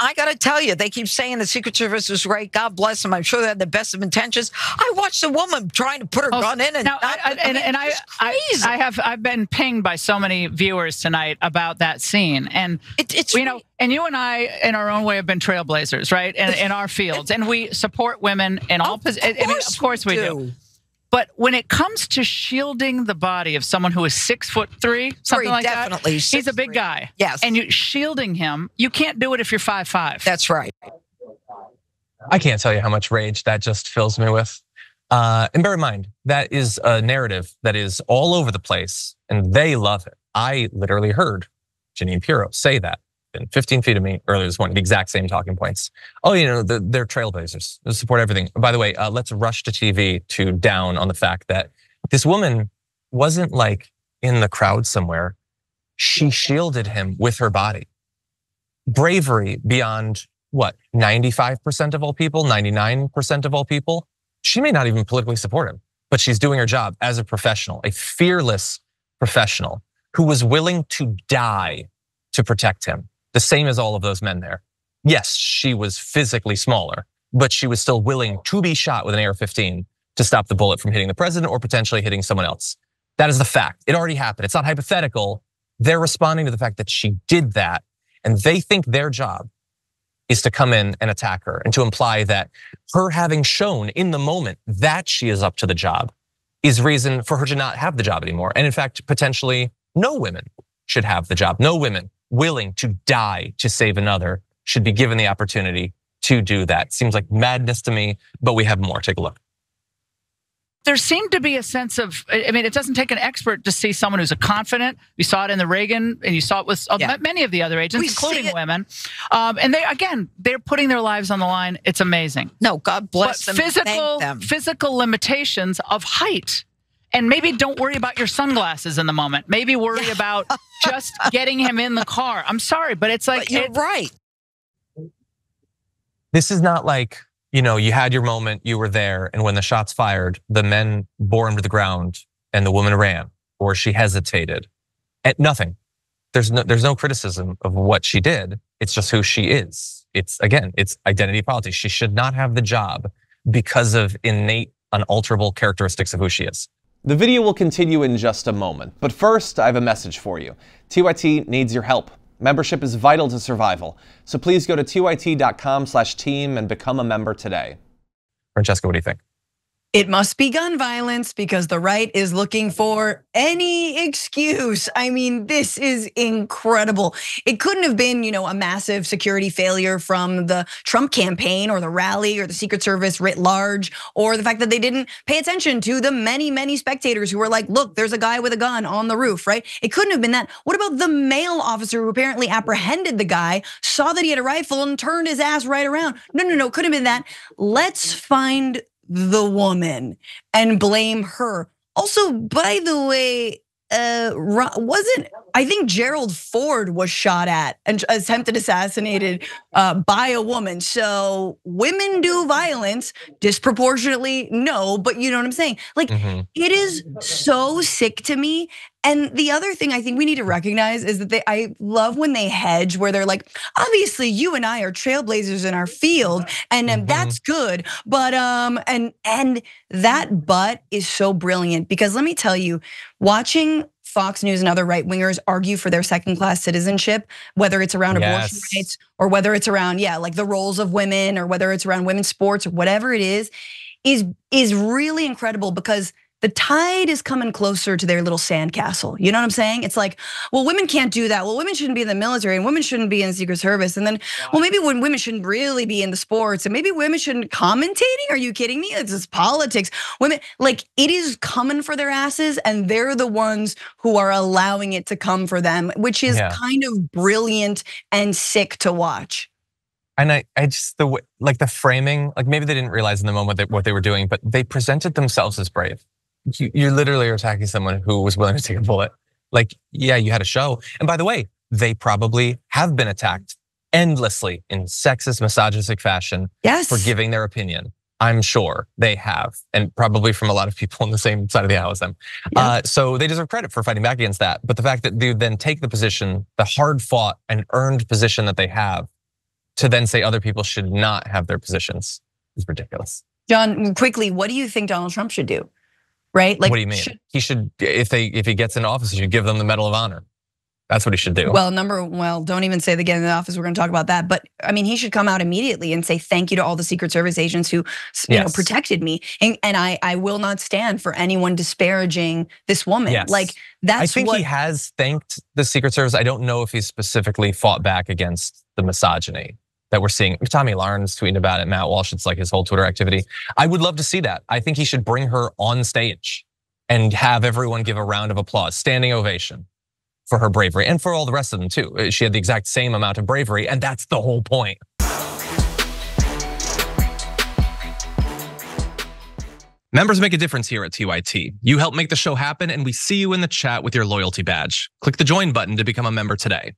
I got to tell you, they keep saying the Secret Service was right. God bless them. I'm sure they had the best of intentions. I watched a woman trying to put her gun in, and I've been pinged by so many viewers tonight about that scene, and it's you know, and you and I, in our own way, have been trailblazers, right? In our fields, and we support women in all positions. Of course we do. But when it comes to shielding the body of someone who is 6'3", something like that, he's a big guy. Yes. And you shielding him, you can't do it if you're 5'5". That's right. I can't tell you how much rage that just fills me with. And bear in mind, that is a narrative that is all over the place, and they love it. I literally heard Jeanine Pirro say that. 15 feet of me earlier this morning, the exact same talking points. Oh, you know, they're trailblazers. They support everything. By the way, let's rush to TV to down on the fact that this woman wasn't like in the crowd somewhere. She shielded him with her body. Bravery beyond what, 95% of all people, 99% of all people. She may not even politically support him, but she's doing her job as a professional, a fearless professional who was willing to die to protect him. The same as all of those men there. Yes, she was physically smaller, but she was still willing to be shot with an AR-15 to stop the bullet from hitting the president or potentially hitting someone else. That is the fact. It already happened. It's not hypothetical. They're responding to the fact that she did that, and they think their job is to come in and attack her and to imply that her having shown in the moment that she is up to the job is reason for her to not have the job anymore. And in fact, potentially no women should have the job. No women willing to die to save another should be given the opportunity to do that. Seems like madness to me, but we have more. Take a look. There seemed to be a sense of, I mean, it doesn't take an expert to see someone who's a confident. We saw it in the Reagan, and you saw it with many of the other agents, including women. And they're putting their lives on the line. It's amazing. No, God bless them. Physical limitations of height. And maybe don't worry about your sunglasses in the moment. Maybe worry about just getting him in the car. I'm sorry, but it's like, but you're right. This is not like, you know, you had your moment, you were there, and when the shots fired, the men bore him to the ground and the woman ran, or she hesitated. And nothing. There's no criticism of what she did. It's just who she is. It's identity politics. She should not have the job because of innate, unalterable characteristics of who she is. The video will continue in just a moment, but first I have a message for you. TYT needs your help. Membership is vital to survival, so please go to tyt.com/team and become a member today. Francesca, what do you think? It must be gun violence because the right is looking for any excuse. I mean, this is incredible. It couldn't have been, a massive security failure from the Trump campaign or the rally or the Secret Service writ large, or the fact that they didn't pay attention to the many, many spectators who were like, look, there's a guy with a gun on the roof, right? It couldn't have been that. What about the male officer who apparently apprehended the guy, saw that he had a rifle and turned his ass right around? No, couldn't have been that. Let's find the woman and blame her. Also, by the way, I think Gerald Ford was shot at and attempted assassinated by a woman. So women do violence disproportionately, no, but you know what I'm saying? Like, it is so sick to me. And the other thing I think we need to recognize is that I love when they hedge, where they're like, obviously you and I are trailblazers in our field, and that's good. But and that but is so brilliant, because let me tell you, watching Fox News and other right wingers argue for their second-class citizenship, whether it's around abortion rights or whether it's around like the roles of women, or whether it's around women's sports or whatever it is really incredible, because the tide is coming closer to their little sandcastle. You know what I'm saying? It's like, well, women can't do that. Well, women shouldn't be in the military, and women shouldn't be in the Secret Service. And then, well, maybe when women shouldn't really be in the sports, and maybe women shouldn't commentating. Are you kidding me? It's just politics. Women, like, it is coming for their asses, and they're the ones who are allowing it to come for them, which is kind of brilliant and sick to watch. And I just, the framing, like maybe they didn't realize in the moment what they were doing, but they presented themselves as brave. You literally are attacking someone who was willing to take a bullet. Like, yeah, you had a show. And by the way, they probably have been attacked endlessly in sexist, misogynistic fashion for giving their opinion. I'm sure they have, and probably from a lot of people on the same side of the aisle as them. So they deserve credit for fighting back against that. But the fact that they then take the position, the hard fought and earned position that they have, to then say other people should not have their positions is ridiculous. John, quickly, what do you think Donald Trump should do? Right? Like, what do you mean? He should, if he gets into office, he should give them the Medal of Honor. That's what he should do. Well, don't even say they get in the office. We're going to talk about that. But I mean, he should come out immediately and say thank you to all the Secret Service agents who protected me. And I will not stand for anyone disparaging this woman. Yes. Like that's I think he has thanked the Secret Service. I don't know if he's specifically fought back against the misogyny that we're seeing. Tommy Lahrens tweeting about it, Matt Walsh, it's like his whole Twitter activity. I would love to see that. I think he should bring her on stage and have everyone give a round of applause, standing ovation for her bravery, and for all the rest of them too. She had the exact same amount of bravery, and that's the whole point. Members make a difference here at TYT. You help make the show happen, and we see you in the chat with your loyalty badge. Click the join button to become a member today.